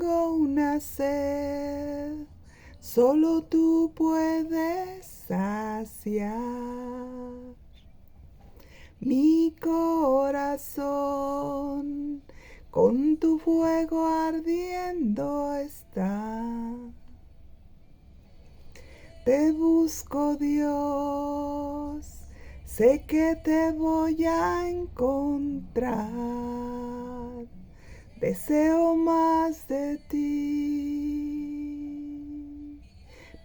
tengo una sed, solo tú puedes saciar. Mi corazón con tu fuego ardiendo está. Te busco, Dios, sé que te voy a encontrar. Deseo más de ti.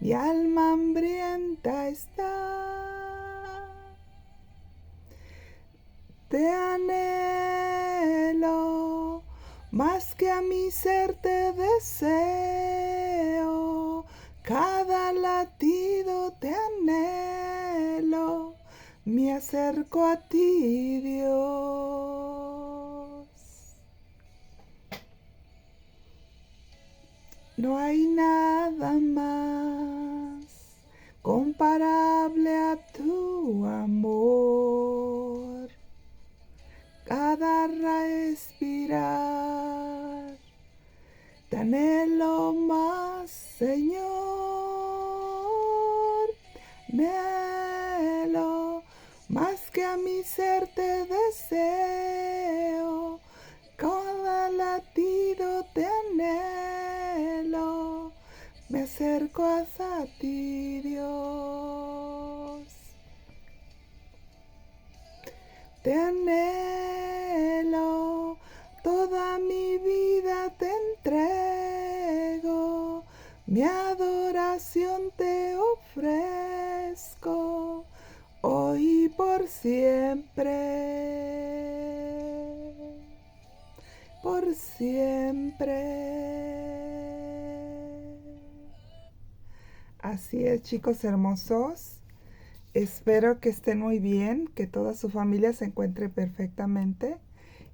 Mi alma hambrienta está. Te anhelo, más que a mi ser te deseo. Cada latido te anhelo, me acerco a ti, Dios. No hay nada más comparable a tu amor. Cada respirar te anhelo más, Señor. Anhelo más que a mi ser te deseo. Cada latido te anhelo. Me acerco hacia ti, Dios. Te anhelo, toda mi vida te entrego, mi adoración te ofrezco, hoy y por siempre, por siempre. Así es, chicos hermosos. Espero que estén muy bien, que toda su familia se encuentre perfectamente.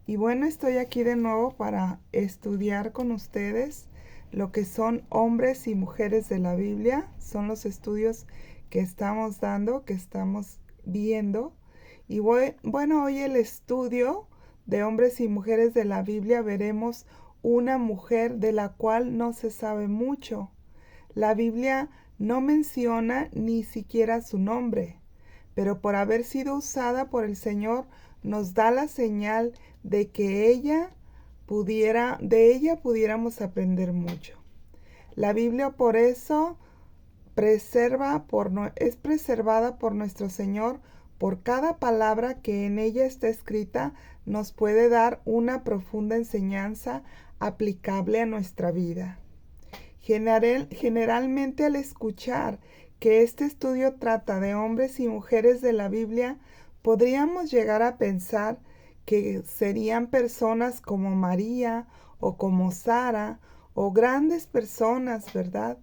Y bueno, estoy aquí de nuevo para estudiar con ustedes lo que son hombres y mujeres de la Biblia. Son los estudios que estamos dando, que estamos viendo. Y bueno, hoy el estudio de hombres y mujeres de la Biblia veremos una mujer de la cual no se sabe mucho. La Biblia no menciona ni siquiera su nombre, pero por haber sido usada por el Señor nos da la señal de que de ella pudiéramos aprender mucho. La Biblia por eso es preservada por nuestro Señor. Por cada palabra que en ella está escrita nos puede dar una profunda enseñanza aplicable a nuestra vida. Generalmente al escuchar que este estudio trata de hombres y mujeres de la Biblia, podríamos llegar a pensar que serían personas como María o como Sara o grandes personas, ¿verdad?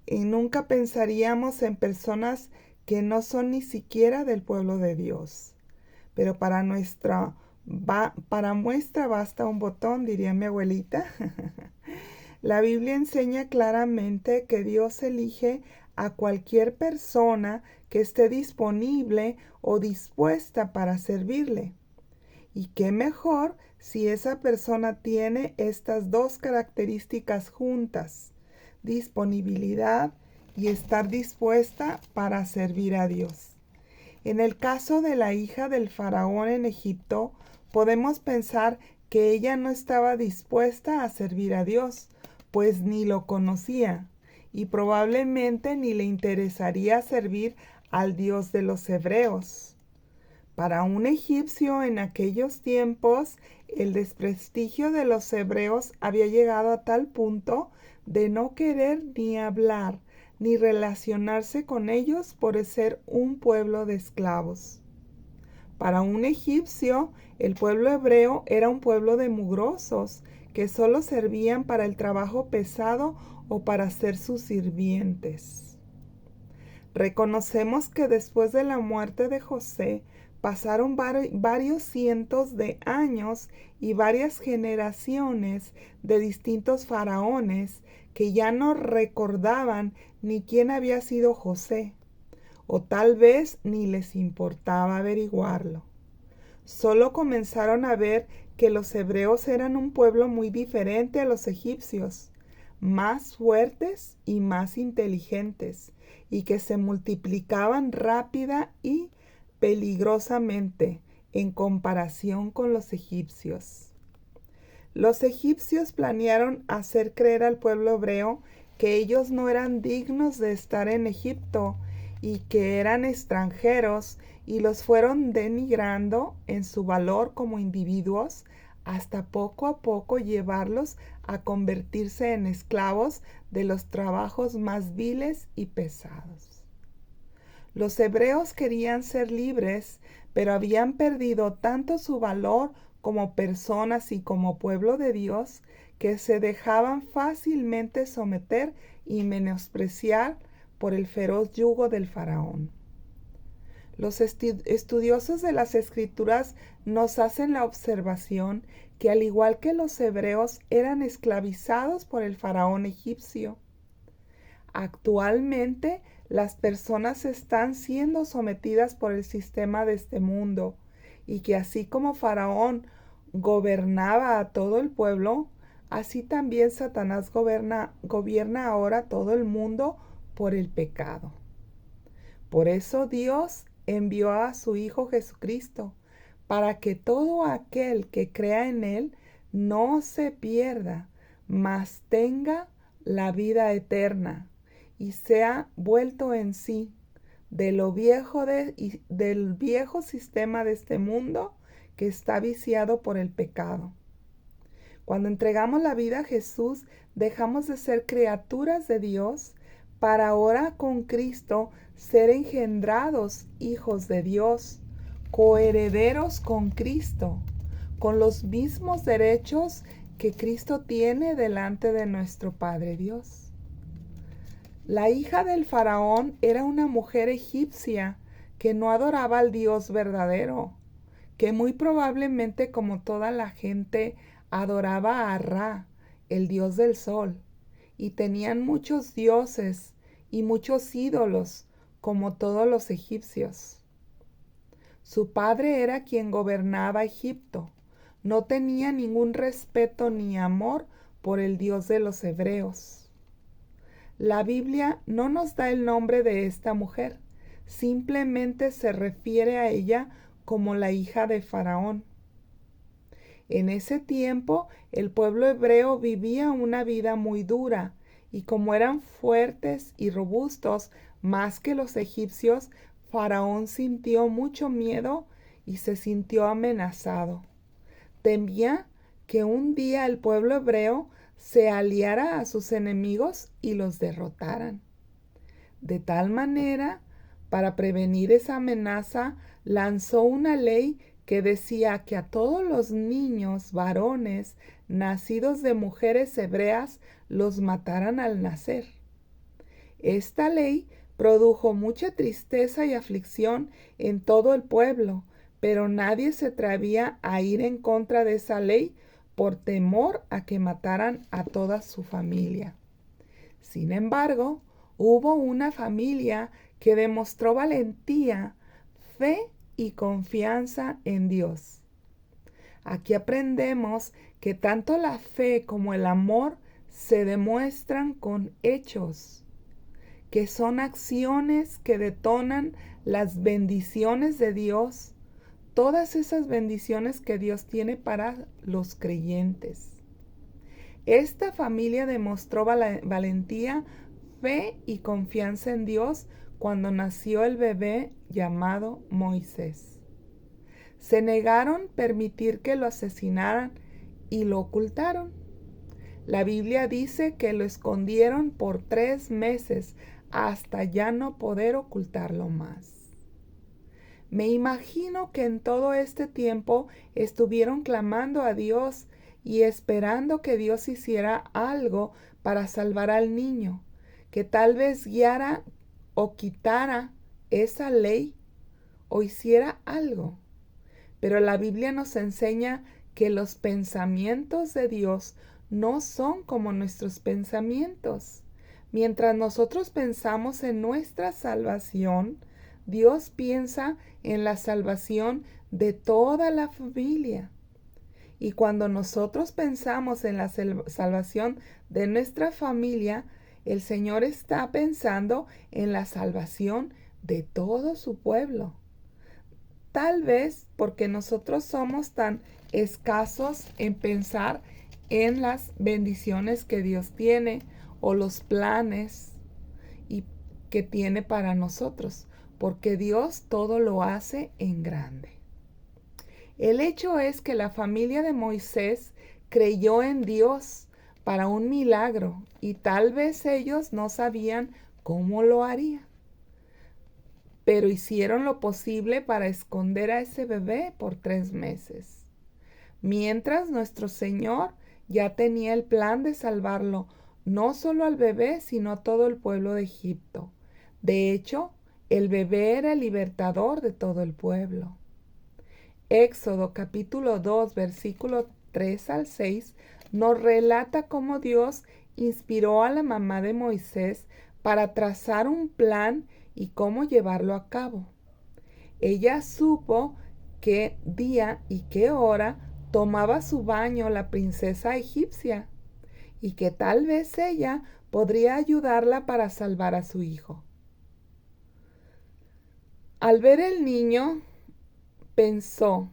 Y nunca pensaríamos en personas que no son ni siquiera del pueblo de Dios. Pero para muestra basta un botón, diría mi abuelita. La Biblia enseña claramente que Dios elige a cualquier persona que esté disponible o dispuesta para servirle. Y qué mejor si esa persona tiene estas dos características juntas: disponibilidad y estar dispuesta para servir a Dios. En el caso de la hija del faraón en Egipto, podemos pensar que ella no estaba dispuesta a servir a Dios, pues ni lo conocía y probablemente ni le interesaría servir al Dios de los hebreos. Para un egipcio en aquellos tiempos, el desprestigio de los hebreos había llegado a tal punto de no querer ni hablar ni relacionarse con ellos por ser un pueblo de esclavos. Para un egipcio, el pueblo hebreo era un pueblo de mugrosos que solo servían para el trabajo pesado o para ser sus sirvientes. Reconocemos que después de la muerte de José, pasaron varios cientos de años y varias generaciones de distintos faraones que ya no recordaban ni quién había sido José, o tal vez ni les importaba averiguarlo. Solo comenzaron a ver que los hebreos eran un pueblo muy diferente a los egipcios. más fuertes y más inteligentes, y que se multiplicaban rápida y peligrosamente en comparación con los egipcios. Los egipcios planearon hacer creer al pueblo hebreo que ellos no eran dignos de estar en Egipto y que eran extranjeros, y los fueron denigrando en su valor como individuos hasta poco a poco llevarlos a convertirse en esclavos de los trabajos más viles y pesados. Los hebreos querían ser libres, pero habían perdido tanto su valor como personas y como pueblo de Dios, que se dejaban fácilmente someter y menospreciar por el feroz yugo del faraón. Los estudiosos de las Escrituras nos hacen la observación que, al igual que los hebreos, eran esclavizados por el faraón egipcio. Actualmente, las personas están siendo sometidas por el sistema de este mundo, y que así como Faraón gobernaba a todo el pueblo, así también Satanás gobierna ahora todo el mundo por el pecado. Por eso Dios envió a su Hijo Jesucristo, para que todo aquel que crea en Él no se pierda, mas tenga la vida eterna, y sea vuelto en sí del viejo sistema de este mundo que está viciado por el pecado. Cuando entregamos la vida a Jesús, dejamos de ser criaturas de Dios para ahora con Cristo ser engendrados hijos de Dios, coherederos con Cristo, con los mismos derechos que Cristo tiene delante de nuestro Padre Dios. La hija del faraón era una mujer egipcia que no adoraba al Dios verdadero, que muy probablemente, como toda la gente, adoraba a Ra, el dios del sol, y tenían muchos dioses y muchos ídolos, como todos los egipcios. Su padre era quien gobernaba Egipto. No tenía ningún respeto ni amor por el Dios de los hebreos. La Biblia no nos da el nombre de esta mujer, simplemente se refiere a ella como la hija de Faraón. En ese tiempo, el pueblo hebreo vivía una vida muy dura, y como eran fuertes y robustos más que los egipcios, Faraón sintió mucho miedo y se sintió amenazado. Temía que un día el pueblo hebreo se aliara a sus enemigos y los derrotaran. De tal manera, para prevenir esa amenaza, lanzó una ley que decía que a todos los niños varones nacidos de mujeres hebreas los mataran al nacer. Esta ley produjo mucha tristeza y aflicción en todo el pueblo, pero nadie se atrevía a ir en contra de esa ley por temor a que mataran a toda su familia. Sin embargo, hubo una familia que demostró valentía, fe y confianza en Dios. Aquí aprendemos que tanto la fe como el amor se demuestran con hechos, que son acciones que detonan las bendiciones de Dios, todas esas bendiciones que Dios tiene para los creyentes. Esta familia demostró valentía, fe y confianza en Dios cuando nació el bebé llamado Moisés. Se negaron permitir que lo asesinaran y lo ocultaron. La Biblia dice que lo escondieron por 3 meses hasta ya no poder ocultarlo más. Me imagino que en todo este tiempo estuvieron clamando a Dios y esperando que Dios hiciera algo para salvar al niño, que tal vez guiara o quitara esa ley o hiciera algo. Pero la Biblia nos enseña que los pensamientos de Dios no son como nuestros pensamientos. Mientras nosotros pensamos en nuestra salvación, Dios piensa en la salvación de toda la familia. Y cuando nosotros pensamos en la salvación de nuestra familia, el Señor está pensando en la salvación de todo su pueblo. Tal vez porque nosotros somos tan escasos en pensar en las bendiciones que Dios tiene o los planes y que tiene para nosotros, porque Dios todo lo hace en grande. El hecho es que la familia de Moisés creyó en Dios para un milagro y tal vez ellos no sabían cómo lo haría, pero hicieron lo posible para esconder a ese bebé por 3 meses. Mientras nuestro Señor ya tenía el plan de salvarlo, no solo al bebé, sino a todo el pueblo de Egipto. De hecho, el bebé era el libertador de todo el pueblo. Éxodo capítulo 2, versículo 3 al 6, nos relata cómo Dios inspiró a la mamá de Moisés para trazar un plan y cómo llevarlo a cabo. Ella supo qué día y qué hora tomaba su baño la princesa egipcia y que tal vez ella podría ayudarla para salvar a su hijo. Al ver el niño, pensó,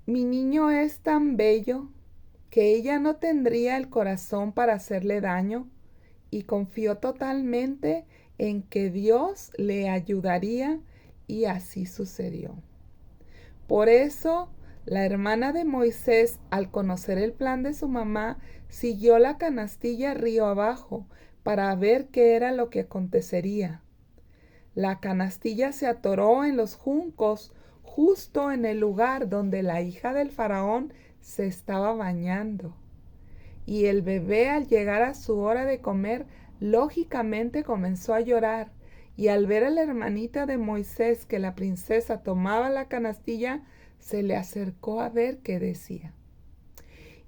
mi niño es tan bello que ella no tendría el corazón para hacerle daño, y confió totalmente en que Dios le ayudaría, y así sucedió. Por eso, la hermana de Moisés, al conocer el plan de su mamá, siguió la canastilla río abajo para ver qué era lo que acontecería. La canastilla se atoró en los juncos, justo en el lugar donde la hija del faraón se estaba bañando. Y el bebé, al llegar a su hora de comer, lógicamente comenzó a llorar. Y al ver a la hermanita de Moisés que la princesa tomaba la canastilla, se le acercó a ver qué decía.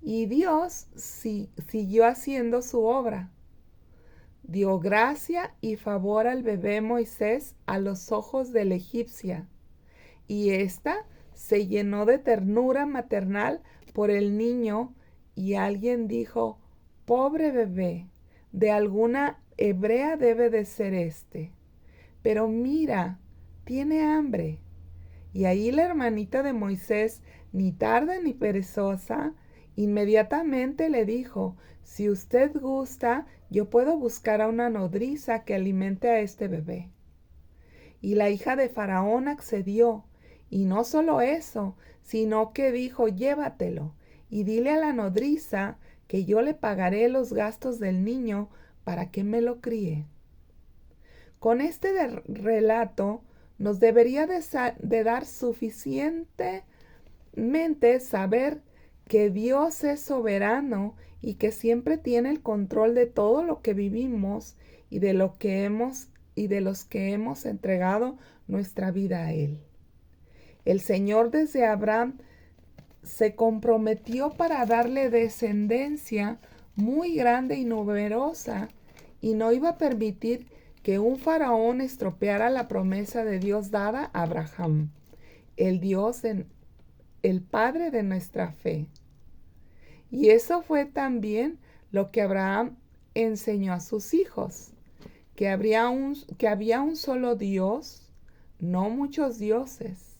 Y Dios siguió haciendo su obra. Dio gracia y favor al bebé Moisés a los ojos de la egipcia, y ésta se llenó de ternura maternal por el niño, y alguien dijo, pobre bebé, de alguna hebrea debe de ser este. Pero mira, tiene hambre. Y ahí la hermanita de Moisés, ni tarda ni perezosa, inmediatamente le dijo, si usted gusta, yo puedo buscar a una nodriza que alimente a este bebé. Y la hija de Faraón accedió, y no solo eso, sino que dijo, llévatelo, y dile a la nodriza que yo le pagaré los gastos del niño para que me lo críe. Con este relato nos debería de dar suficientemente saber que Dios es soberano y que siempre tiene el control de todo lo que vivimos y de los que hemos entregado nuestra vida a Él. El Señor desde Abraham se comprometió para darle descendencia muy grande y numerosa, y no iba a permitir que un faraón estropeara la promesa de Dios dada a Abraham, el padre de nuestra fe. Y eso fue también lo que Abraham enseñó a sus hijos, que había un solo Dios, no muchos dioses,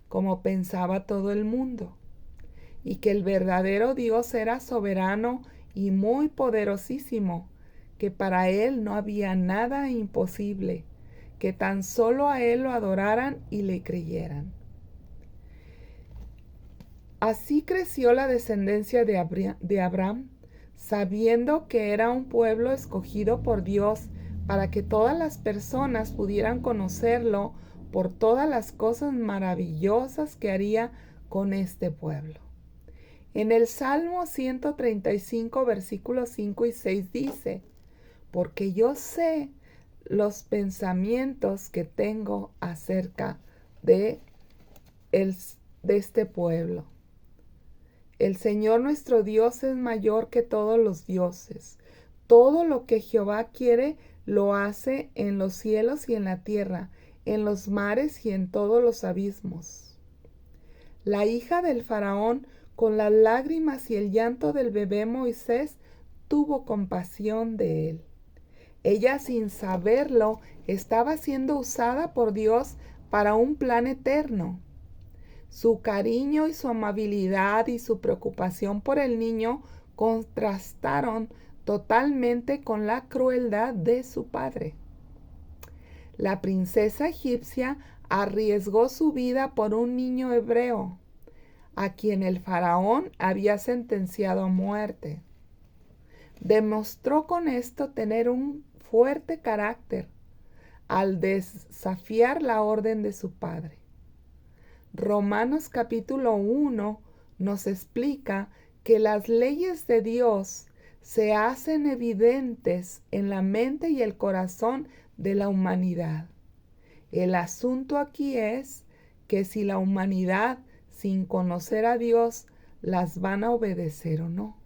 como pensaba todo el mundo, y que el verdadero Dios era soberano y muy poderosísimo, que para él no había nada imposible, que tan solo a él lo adoraran y le creyeran. Así creció la descendencia de Abraham, sabiendo que era un pueblo escogido por Dios para que todas las personas pudieran conocerlo por todas las cosas maravillosas que haría con este pueblo. En el Salmo 135, versículos 5 y 6 dice, porque yo sé los pensamientos que tengo acerca de este pueblo. El Señor nuestro Dios es mayor que todos los dioses. Todo lo que Jehová quiere lo hace en los cielos y en la tierra, en los mares y en todos los abismos. La hija del faraón con las lágrimas y el llanto del bebé Moisés, tuvo compasión de él. Ella, sin saberlo, estaba siendo usada por Dios para un plan eterno. Su cariño y su amabilidad y su preocupación por el niño contrastaron totalmente con la crueldad de su padre. La princesa egipcia arriesgó su vida por un niño hebreo, a quien el faraón había sentenciado a muerte. Demostró con esto tener un fuerte carácter al desafiar la orden de su padre. Romanos capítulo 1 nos explica que las leyes de Dios se hacen evidentes en la mente y el corazón de la humanidad. El asunto aquí es que si la humanidad, sin conocer a Dios, las van a obedecer o no.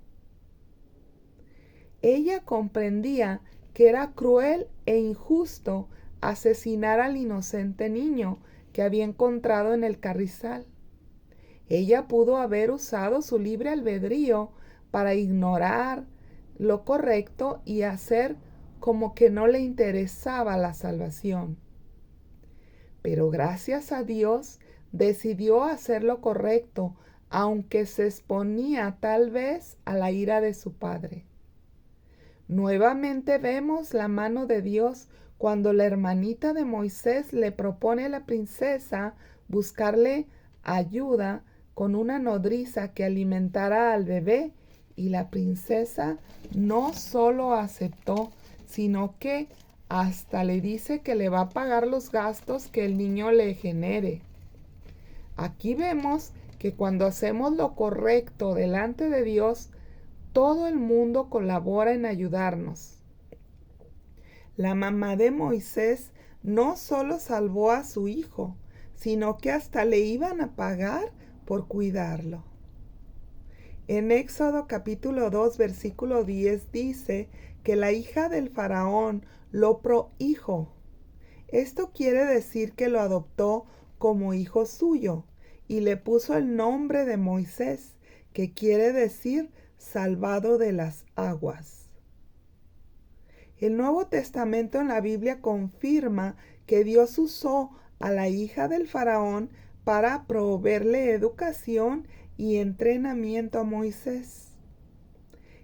Ella comprendía que era cruel e injusto asesinar al inocente niño que había encontrado en el carrizal. Ella pudo haber usado su libre albedrío para ignorar lo correcto y hacer como que no le interesaba la salvación. Pero gracias a Dios decidió hacer lo correcto, aunque se exponía tal vez a la ira de su padre. Nuevamente vemos la mano de Dios cuando la hermanita de Moisés le propone a la princesa buscarle ayuda con una nodriza que alimentara al bebé, y la princesa no solo aceptó, sino que hasta le dice que le va a pagar los gastos que el niño le genere. Aquí vemos que cuando hacemos lo correcto delante de Dios, todo el mundo colabora en ayudarnos. La mamá de Moisés no solo salvó a su hijo, sino que hasta le iban a pagar por cuidarlo. En Éxodo capítulo 2, versículo 10 dice que la hija del faraón lo prohijo. Esto quiere decir que lo adoptó como hijo suyo y le puso el nombre de Moisés, que quiere decir salvado de las aguas. El Nuevo Testamento en la Biblia confirma que Dios usó a la hija del faraón para proveerle educación y entrenamiento a Moisés.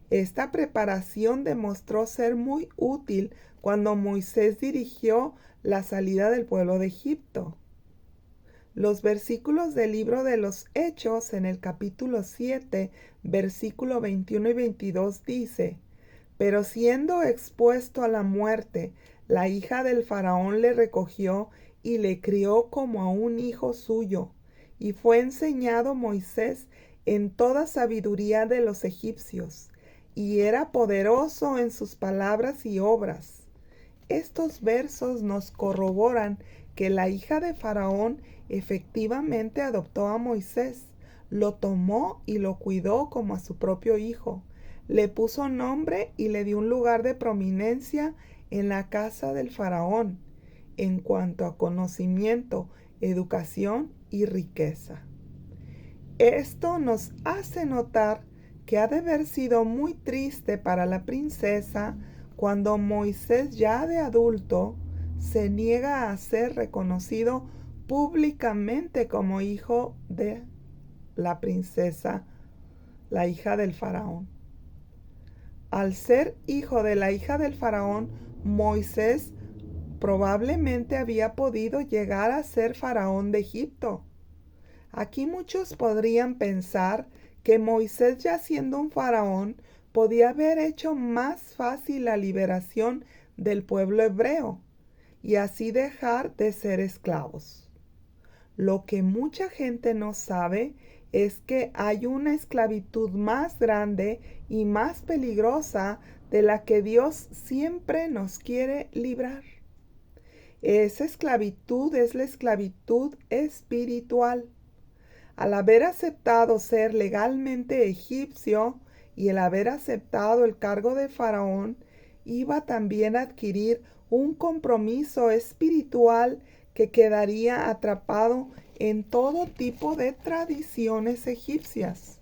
Esta preparación demostró ser muy útil cuando Moisés dirigió la salida del pueblo de Egipto. Los versículos del libro de los Hechos en el capítulo 7, versículo 21 y 22 dice: pero siendo expuesto a la muerte, la hija del faraón le recogió y le crió como a un hijo suyo, y fue enseñado Moisés en toda sabiduría de los egipcios, y era poderoso en sus palabras y obras. Estos versos nos corroboran que la hija de Faraón efectivamente adoptó a Moisés, lo tomó y lo cuidó como a su propio hijo, le puso nombre y le dio un lugar de prominencia en la casa del Faraón en cuanto a conocimiento, educación y riqueza. Esto nos hace notar que ha de haber sido muy triste para la princesa cuando Moisés, ya de adulto, se niega a ser reconocido públicamente como hijo de la princesa, la hija del faraón. Al ser hijo de la hija del faraón, Moisés probablemente había podido llegar a ser faraón de Egipto. Aquí muchos podrían pensar que Moisés, ya siendo un faraón, podía haber hecho más fácil la liberación del pueblo hebreo y así dejar de ser esclavos. Lo que mucha gente no sabe es que hay una esclavitud más grande y más peligrosa de la que Dios siempre nos quiere librar. Esa esclavitud es la esclavitud espiritual. Al haber aceptado ser legalmente egipcio y el haber aceptado el cargo de faraón, iba también a adquirir un compromiso espiritual que quedaría atrapado en todo tipo de tradiciones egipcias.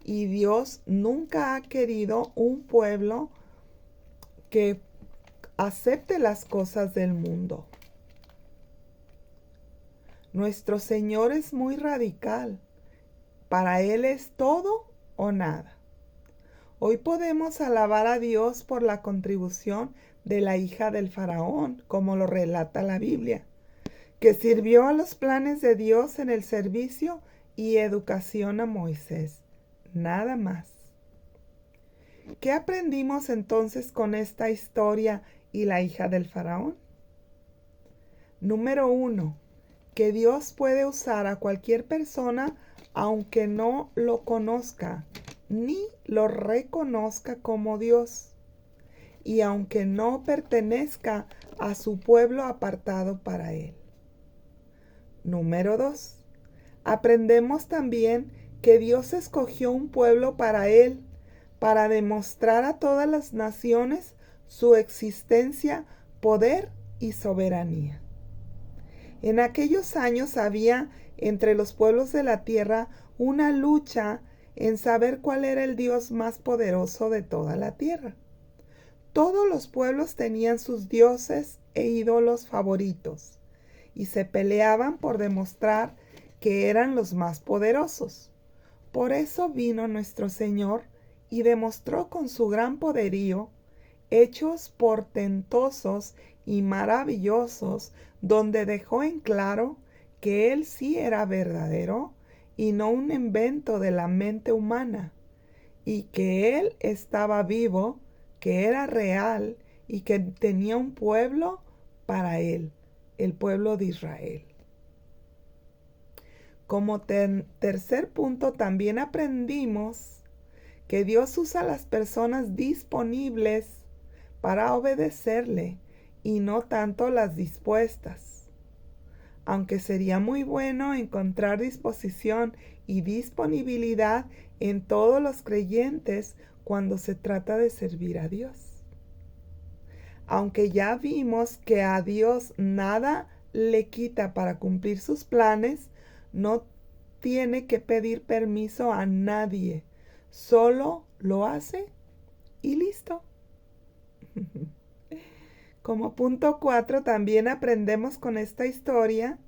Y Dios nunca ha querido un pueblo que acepte las cosas del mundo. Nuestro Señor es muy radical. Para Él es todo o nada. Hoy podemos alabar a Dios por la contribución de la hija del faraón, como lo relata la Biblia, que sirvió a los planes de Dios en el servicio y educación a Moisés. Nada más. ¿Qué aprendimos entonces con esta historia y la hija del faraón? Número 1. Que Dios puede usar a cualquier persona aunque no lo conozca ni lo reconozca como Dios, y aunque no pertenezca a su pueblo apartado para Él. Número 2. Aprendemos también que Dios escogió un pueblo para Él, para demostrar a todas las naciones su existencia, poder y soberanía. En aquellos años había entre los pueblos de la tierra una lucha en saber cuál era el Dios más poderoso de toda la tierra. Todos los pueblos tenían sus dioses e ídolos favoritos y se peleaban por demostrar que eran los más poderosos. Por eso vino nuestro Señor y demostró con su gran poderío hechos portentosos y maravillosos, donde dejó en claro que Él sí era verdadero y no un invento de la mente humana, y que Él estaba vivo, que era real y que tenía un pueblo para Él, el pueblo de Israel. Como tercer punto, también aprendimos que Dios usa a las personas disponibles para obedecerle y no tanto las dispuestas. Aunque sería muy bueno encontrar disposición y disponibilidad en todos los creyentes cuando se trata de servir a Dios. Aunque ya vimos que a Dios nada le quita para cumplir sus planes, no tiene que pedir permiso a nadie. Solo lo hace y listo. Como punto 4, también aprendemos con esta historia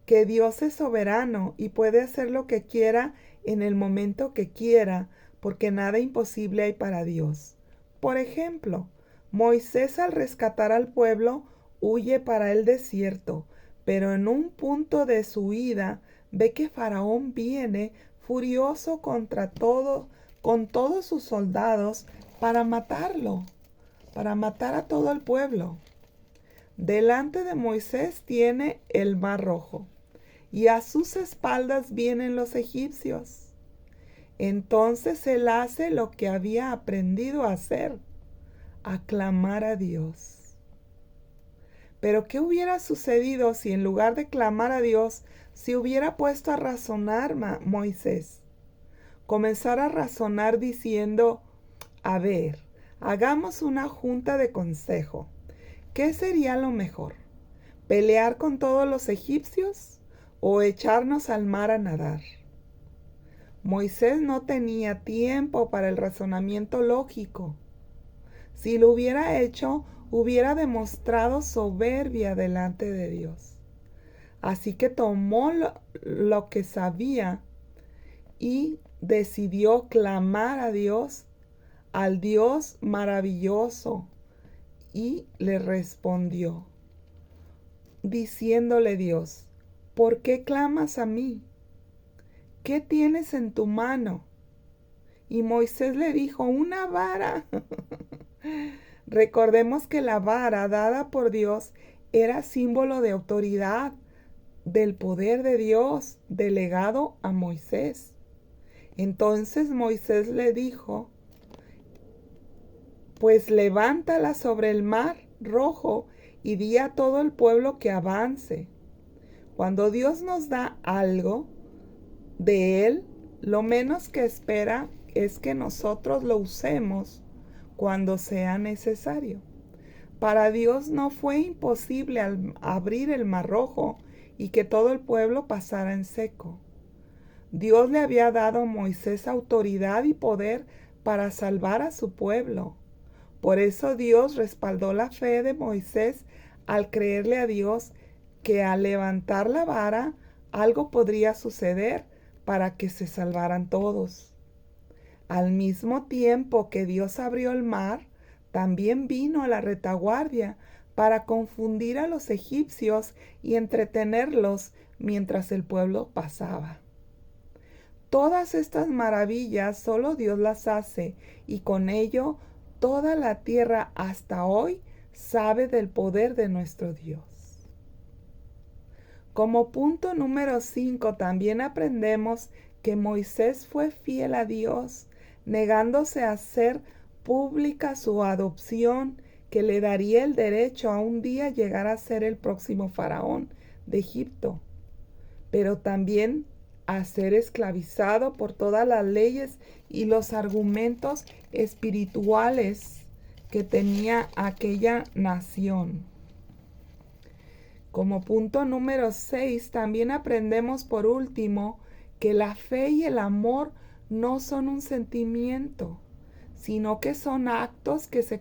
que Dios es soberano y puede hacer lo que quiera en el momento que quiera, porque nada imposible hay para Dios. Por ejemplo, Moisés, al rescatar al pueblo, huye para el desierto, pero en un punto de su huida ve que Faraón viene furioso con todos sus soldados para matarlo, para matar a todo el pueblo. Delante de Moisés tiene el Mar Rojo, y a sus espaldas vienen los egipcios. Entonces él hace lo que había aprendido a hacer, aclamar a Dios. Pero ¿qué hubiera sucedido si en lugar de clamar a Dios se hubiera puesto a razonar Moisés? Comenzar a razonar diciendo, a ver, hagamos una junta de consejo. ¿Qué sería lo mejor? ¿Pelear con todos los egipcios o echarnos al mar a nadar? Moisés no tenía tiempo para el razonamiento lógico. Si lo hubiera hecho, hubiera demostrado soberbia delante de Dios. Así que tomó lo que sabía y decidió clamar a Dios, al Dios maravilloso, y le respondió, diciéndole Dios, ¿por qué clamas a mí? ¿Qué tienes en tu mano? Y Moisés le dijo, una vara. Recordemos que la vara dada por Dios era símbolo de autoridad, del poder de Dios delegado a Moisés. Entonces Moisés le dijo, pues levántala sobre el mar Rojo y di a todo el pueblo que avance. Cuando Dios nos da algo de Él, lo menos que espera es que nosotros lo usemos cuando sea necesario. Para Dios no fue imposible abrir el Mar Rojo y que todo el pueblo pasara en seco. Dios le había dado a Moisés autoridad y poder para salvar a su pueblo. Por eso Dios respaldó la fe de Moisés al creerle a Dios que al levantar la vara algo podría suceder para que se salvaran todos. Al mismo tiempo que Dios abrió el mar, también vino a la retaguardia para confundir a los egipcios y entretenerlos mientras el pueblo pasaba. Todas estas maravillas solo Dios las hace, y con ello toda la tierra hasta hoy sabe del poder de nuestro Dios. Como punto número 5 también aprendemos que Moisés fue fiel a Dios, negándose a hacer pública su adopción, que le daría el derecho a un día llegar a ser el próximo faraón de Egipto, pero también a ser esclavizado por todas las leyes y los argumentos espirituales que tenía aquella nación. Como punto número 6, también aprendemos por último que la fe y el amor no son un sentimiento, sino que son actos que se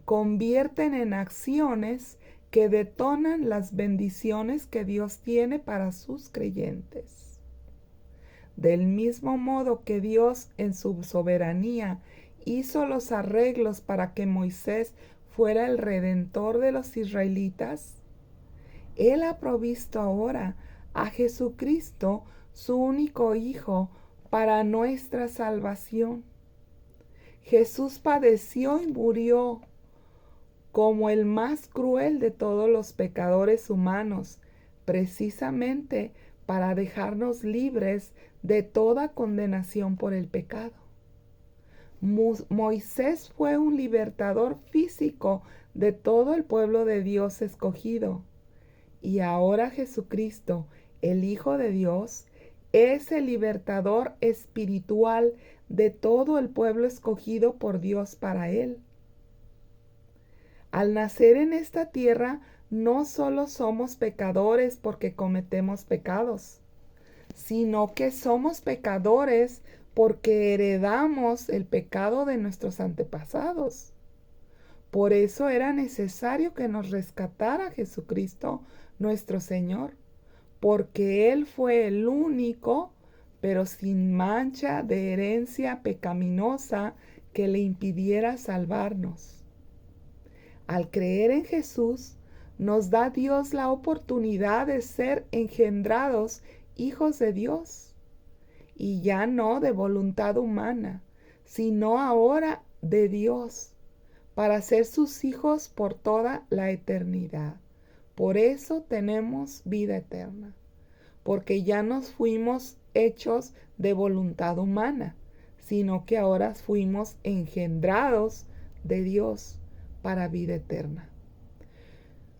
convierten en acciones que detonan las bendiciones que Dios tiene para sus creyentes. Del mismo modo que Dios en su soberanía hizo los arreglos para que Moisés fuera el redentor de los israelitas, Él ha provisto ahora a Jesucristo, su único Hijo, para nuestra salvación. Jesús padeció y murió como el más cruel de todos los pecadores humanos, precisamente para dejarnos libres de toda condenación por el pecado. Moisés fue un libertador físico de todo el pueblo de Dios escogido, y ahora Jesucristo, el Hijo de Dios, es el libertador espiritual de todo el pueblo escogido por Dios para Él. Al nacer en esta tierra, no solo somos pecadores porque cometemos pecados, sino que somos pecadores porque heredamos el pecado de nuestros antepasados. Por eso era necesario que nos rescatara Jesucristo, nuestro Señor, porque Él fue el único, pero sin mancha de herencia pecaminosa que le impidiera salvarnos. Al creer en Jesús, nos da Dios la oportunidad de ser engendrados hijos de Dios, y ya no de voluntad humana, sino ahora de Dios, para ser sus hijos por toda la eternidad. Por eso tenemos vida eterna, porque ya nos fuimos hechos de voluntad humana, sino que ahora fuimos engendrados de Dios para vida eterna.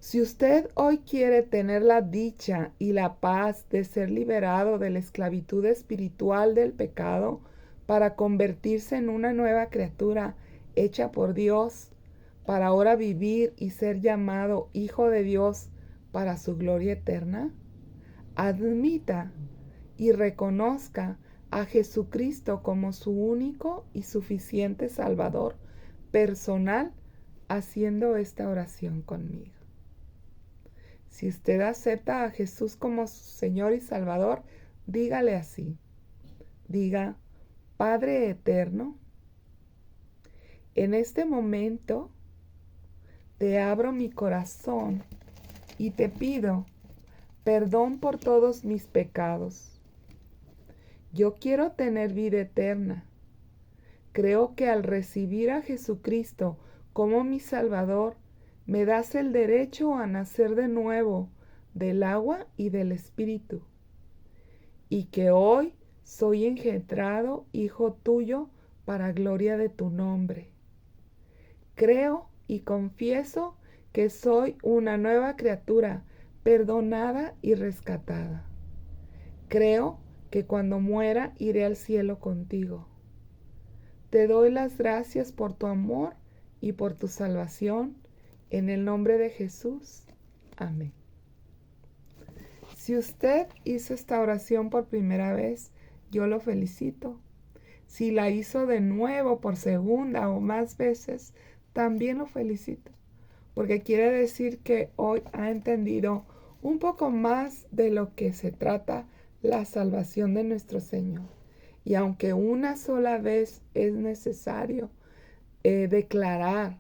Si usted hoy quiere tener la dicha y la paz de ser liberado de la esclavitud espiritual del pecado para convertirse en una nueva criatura hecha por Dios, para ahora vivir y ser llamado Hijo de Dios para su gloria eterna, admita y reconozca a Jesucristo como su único y suficiente Salvador personal, haciendo esta oración conmigo. Si usted acepta a Jesús como su Señor y Salvador, dígale así. Diga: Padre eterno, en este momento te abro mi corazón y te pido perdón por todos mis pecados. Yo quiero tener vida eterna. Creo que al recibir a Jesucristo como mi Salvador, me das el derecho a nacer de nuevo del agua y del Espíritu, y que hoy soy engendrado hijo tuyo para gloria de tu nombre. Creo y confieso que soy una nueva criatura, perdonada y rescatada. Creo que cuando muera iré al cielo contigo. Te doy las gracias por tu amor y por tu salvación, en el nombre de Jesús. Amén. Si usted hizo esta oración por primera vez, yo lo felicito. Si la hizo de nuevo por segunda o más veces, también lo felicito, porque quiere decir que hoy ha entendido un poco más de lo que se trata la salvación de nuestro Señor. Y aunque una sola vez es necesario declarar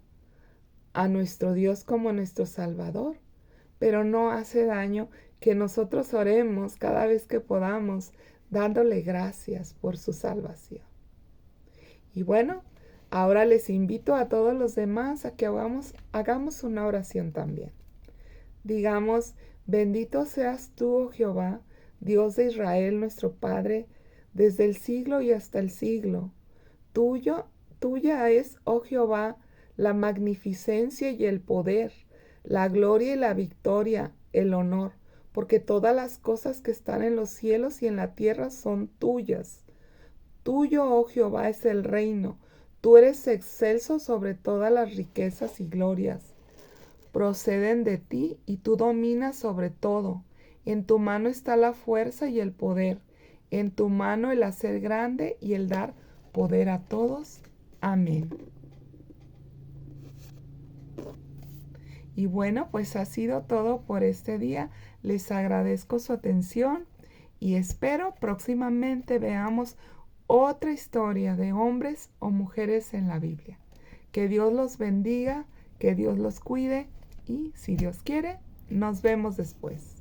a nuestro Dios como nuestro Salvador, pero no hace daño que nosotros oremos cada vez que podamos, dándole gracias por su salvación. Y bueno, ahora les invito a todos los demás a que hagamos una oración también. Digamos: bendito seas tú, oh Jehová, Dios de Israel, nuestro Padre, desde el siglo y hasta el siglo. Tuya es, oh Jehová, la magnificencia y el poder, la gloria y la victoria, el honor, porque todas las cosas que están en los cielos y en la tierra son tuyas. Tuyo, oh Jehová, es el reino. Tú eres excelso sobre todas las riquezas y glorias. Proceden de ti y tú dominas sobre todo. En tu mano está la fuerza y el poder. En tu mano el hacer grande y el dar poder a todos. Amén. Y bueno, pues ha sido todo por este día. Les agradezco su atención y espero próximamente veamos otra historia de hombres o mujeres en la Biblia. Que Dios los bendiga, que Dios los cuide y, si Dios quiere, nos vemos después.